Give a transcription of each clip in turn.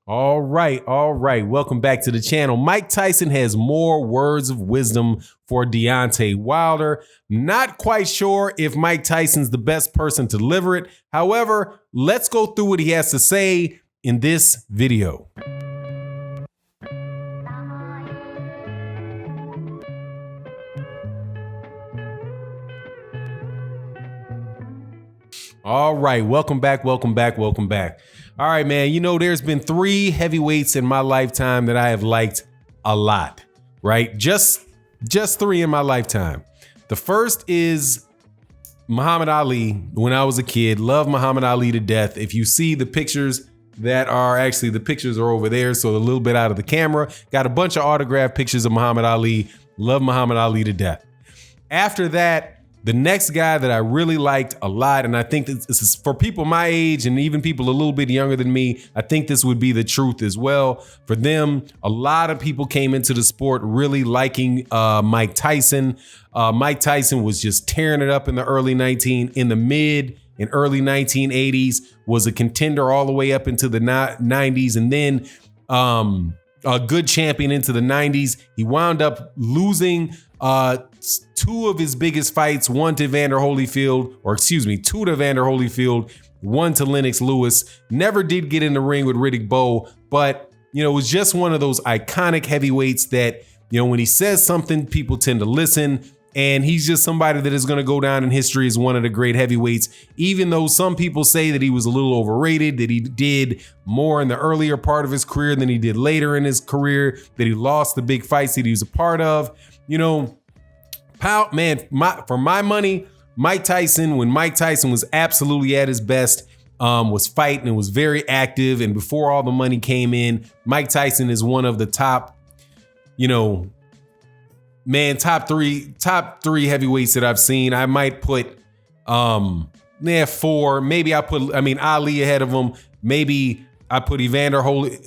All right, all right. Welcome back to the channel. Mike Tyson has more words of wisdom for Deontay Wilder. Not quite sure if Mike Tyson's the best person to deliver it. However, let's go through what he has to say in this video. All right, welcome back, welcome back, welcome back. All right, man, you know, there's been 3 heavyweights in my lifetime that I have liked a lot, right? Just 3 in my lifetime. The first is Muhammad Ali. When I was a kid, loved Muhammad Ali to death. If you see the pictures the pictures are over there, so a little bit out of the camera. Got a bunch of autographed pictures of Muhammad Ali. Love Muhammad Ali to death. After that, the next guy that I really liked a lot, and I think this is for people my age and even people a little bit younger than me, I think this would be the truth as well. For them, a lot of people came into the sport really liking Mike Tyson. Mike Tyson was just tearing it up in the mid and early 1980s, was a contender all the way up into the 90s, and then a good champion into the 90s. He wound up losing 2 of his biggest fights, two to Evander Holyfield, one to Lennox Lewis. Never did get in the ring with Riddick Bowe, but you know, it was just one of those iconic heavyweights that, you know, when he says something, people tend to listen. And he's just somebody that is going to go down in history as one of the great heavyweights, even though some people say that he was a little overrated, that he did more in the earlier part of his career than he did later in his career, that he lost the big fights that he was a part of. You know, for my money, Mike Tyson, when Mike Tyson was absolutely at his best, was fighting and was very active, and before all the money came in, Mike Tyson is one of the top, you know, top three heavyweights that I've seen. I might put 4. Maybe Ali ahead of him. Maybe I put Evander Holy,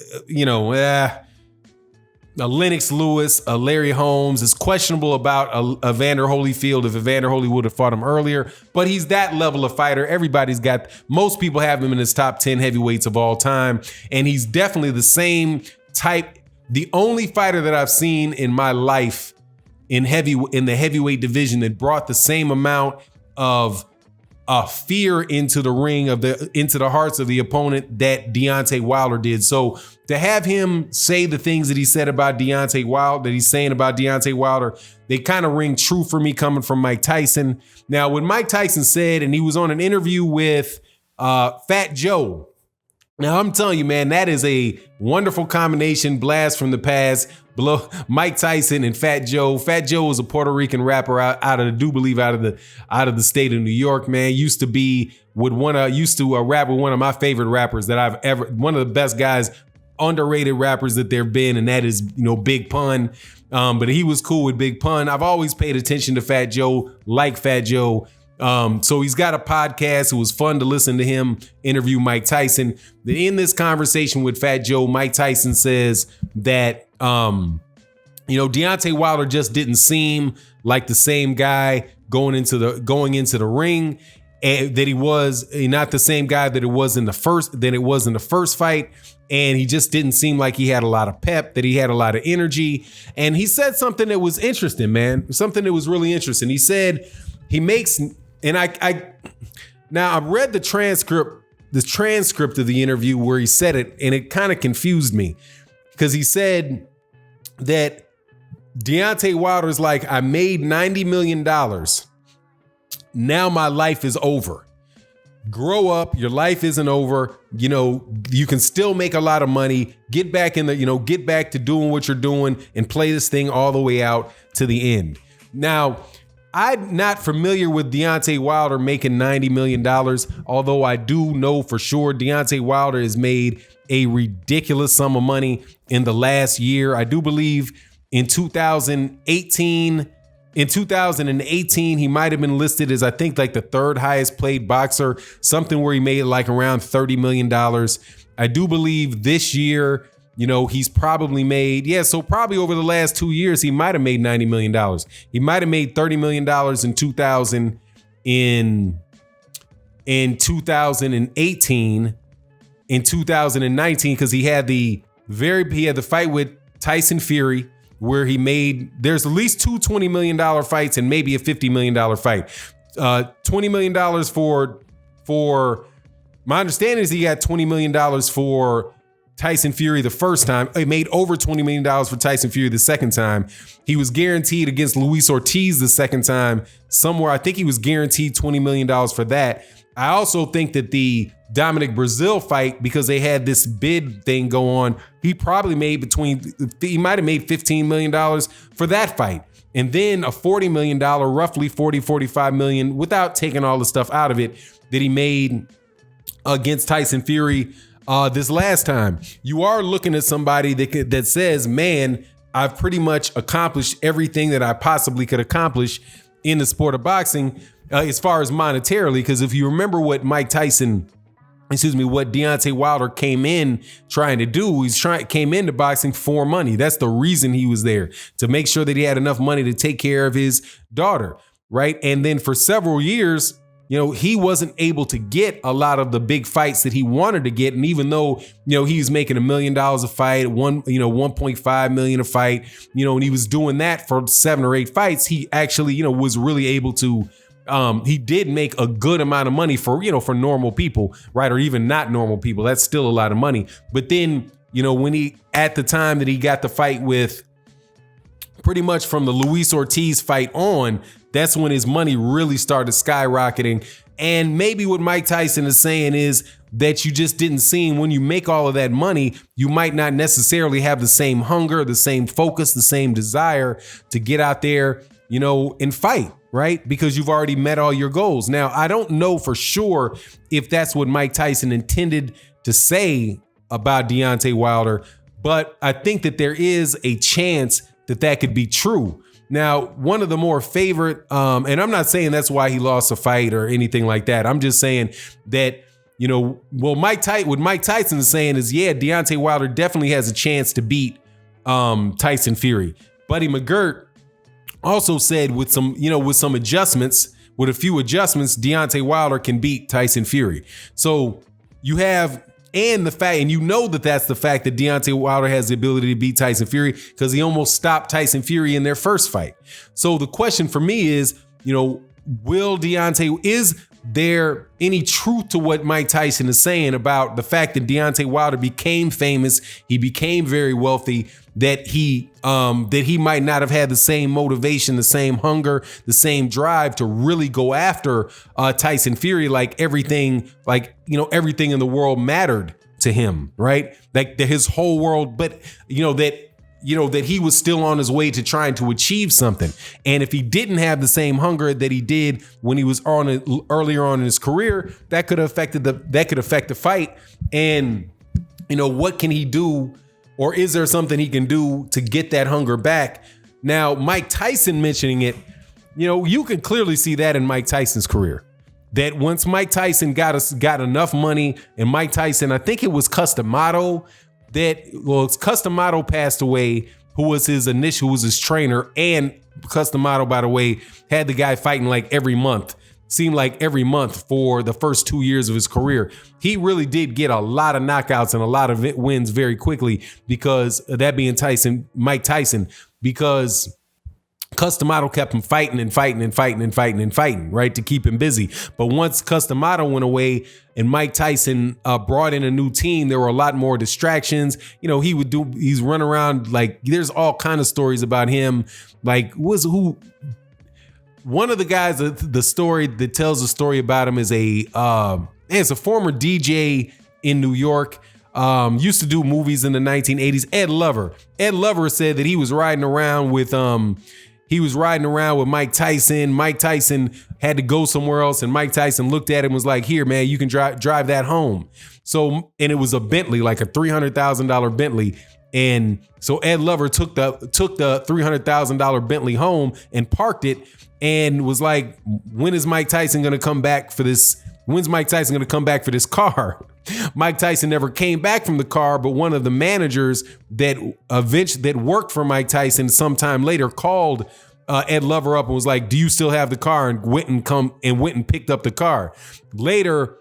Lennox Lewis, Larry Holmes. It's questionable about Evander Holyfield if Evander Holy would have fought him earlier, but he's that level of fighter. Most people have him in his top 10 heavyweights of all time, and he's definitely the same type. The only fighter that I've seen in my life in the heavyweight division that brought the same amount of fear into the ring, into the hearts of the opponent that Deontay Wilder did. So to have him say the things that he said about Deontay Wilder, that he's saying about Deontay Wilder, they kind of ring true for me coming from Mike Tyson. Now, when Mike Tyson said, and he was on an interview with Fat Joe. Now, I'm telling you, man, that is a wonderful combination, blast from the past. Below Mike Tyson and Fat Joe. Fat Joe was a Puerto Rican rapper out of the state of New York, man. Used to rap with one of my favorite rappers that one of the best guys, underrated rappers that there've been, and that is, you know, Big Pun. But he was cool with Big Pun. I've always paid attention to Fat Joe, like Fat Joe. So he's got a podcast. It was fun to listen to him interview Mike Tyson. In this conversation with Fat Joe, Mike Tyson says that, Deontay Wilder just didn't seem like the same guy going into the ring, and that he was not the same guy that it was in the first fight. And he just didn't seem like he had a lot of pep, that he had a lot of energy. And he said something that was interesting, man. Something that was really interesting. He said he makes, and I read the transcript of the interview where he said it, and it kind of confused me, because he said that Deontay Wilder's like, I made $90 million. Now my life is over. Grow up, your life isn't over. You know, you can still make a lot of money. Get back to doing what you're doing and play this thing all the way out to the end. Now, I'm not familiar with Deontay Wilder making $90 million, although I do know for sure Deontay Wilder has made a ridiculous sum of money in the last year. I do believe in 2018, he might have been listed as, I think, like the 3rd highest paid boxer, something where he made like around $30 million. I do believe this year, you know, he's probably made, so probably over the last 2 years, he might have made $90 million. He might have made $30 million in 2018. in 2019 because he had the fight with Tyson Fury where there's at least two $20 million fights and maybe a $50 million fight. $20 million for my understanding is he got $20 million for Tyson Fury the first time. He made over $20 million for Tyson Fury the second time. He was guaranteed against Luis Ortiz the second time somewhere. I think he was guaranteed $20 million for that. I also think that the Dominic Brazil fight, because they had this bid thing go on, he might have made $15 million for that fight. And then a $40 million, roughly $45 million, without taking all the stuff out of it, that he made against Tyson Fury this last time. You are looking at somebody that says, man, I've pretty much accomplished everything that I possibly could accomplish in the sport of boxing as far as monetarily. Because if you remember what Deontay Wilder came in trying to do, came into boxing for money. That's the reason he was there, to make sure that he had enough money to take care of his daughter, right? And then for several years, he wasn't able to get a lot of the big fights that he wanted to get. And even though, he was making $1 million a fight, 1.5 million a fight, and he was doing that for 7 or 8 fights, he actually, was really able to, he did make a good amount of money for normal people, right? Or even not normal people. That's still a lot of money. But then, when at the time that he got the fight with, pretty much from the Luis Ortiz fight on, that's when his money really started skyrocketing. And maybe what Mike Tyson is saying is that you just didn't see him. When you make all of that money, you might not necessarily have the same hunger, the same focus, the same desire to get out there, and fight, right? Because you've already met all your goals. Now, I don't know for sure if that's what Mike Tyson intended to say about Deontay Wilder, but I think that there is a chance that could be true. Now, one of the more favorite, and I'm not saying that's why he lost a fight or anything like that. I'm just saying that, what Mike Tyson is saying is, yeah, Deontay Wilder definitely has a chance to beat Tyson Fury. Buddy McGirt also said with some adjustments, with a few adjustments, Deontay Wilder can beat Tyson Fury. So you have, and the fact, and that's the fact that Deontay Wilder has the ability to beat Tyson Fury because he almost stopped Tyson Fury in their first fight. So the question for me is, is there any truth to what Mike Tyson is saying about the fact that Deontay Wilder became famous, he became very wealthy, that he might not have had the same motivation, the same hunger, the same drive to really go after Tyson Fury, like everything in the world mattered to him, right? Like his whole world, but that he was still on his way to trying to achieve something. And if he didn't have the same hunger that he did when he was earlier on in his career, that could affect the fight. And what can he do? Or is there something he can do to get that hunger back? Now, Mike Tyson mentioning it, you can clearly see that in Mike Tyson's career. That once Mike Tyson got enough money, and Mike Tyson, I think it was Customato, Customato passed away, who was his trainer, and Customato, by the way, had the guy fighting like every month. Seemed like every month for the first 2 years of his career. He really did get a lot of knockouts and a lot of wins very quickly because of that being Mike Tyson, because Customato kept him fighting, right, to keep him busy. But once Customato went away and Mike Tyson brought in a new team, there were a lot more distractions. He's running around, like, there's all kind of stories about him. Like, one of the guys, the story that tells the story about him is it's a former DJ in New York. Used to do movies in the 1980s. Ed Lover. Ed Lover said that he was riding around with Mike Tyson. Mike Tyson had to go somewhere else, and Mike Tyson looked at him and was like, "Here, man, you can drive that home." So, and it was a Bentley, like a $300,000 Bentley. And so Ed Lover took the $300,000 Bentley home and parked it, and was like, when is Mike Tyson going to come back for this? When's Mike Tyson going to come back for this car? Mike Tyson never came back from the car, but one of the managers that worked for Mike Tyson sometime later called Ed Lover up and was like, "Do you still have the car?" And went and picked up the car. Later,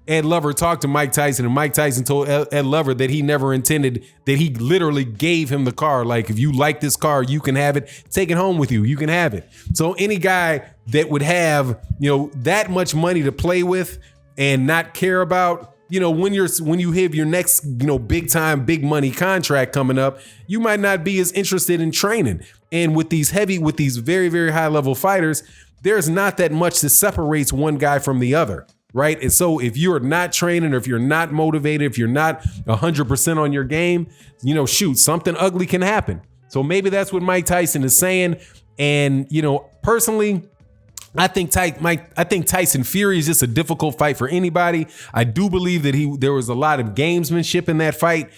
Ed Lover talked to Mike Tyson, and Mike Tyson told Ed Lover that he never intended, that he literally gave him the car. Like, if you like this car, you can have it. Take it home with you. You can have it. So any guy that would have, that much money to play with and not care about, when you have your next, big time, big money contract coming up, you might not be as interested in training. And with these very, very high level fighters, there's not that much that separates one guy from the other. Right. And so if you're not training, or if you're not motivated, if you're not 100% on your game, shoot, something ugly can happen. So maybe that's what Mike Tyson is saying. And, personally, I think Tyson Fury is just a difficult fight for anybody. I do believe that there was a lot of gamesmanship in that fight,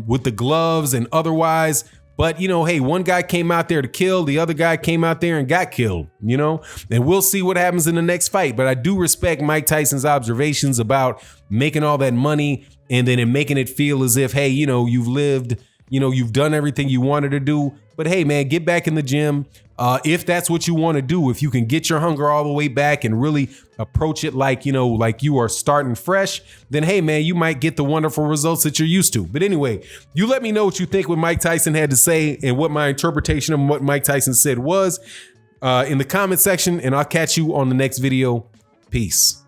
with the gloves and otherwise. But, hey, one guy came out there to kill. The other guy came out there and got killed, and we'll see what happens in the next fight. But I do respect Mike Tyson's observations about making all that money and then making it feel as if, hey, you've lived, you've done everything you wanted to do. But hey, man, get back in the gym. If that's what you want to do, if you can get your hunger all the way back and really approach it like you are starting fresh, then hey, man, you might get the wonderful results that you're used to. But anyway, you let me know what you think what Mike Tyson had to say and what my interpretation of what Mike Tyson said was in the comment section, and I'll catch you on the next video. Peace.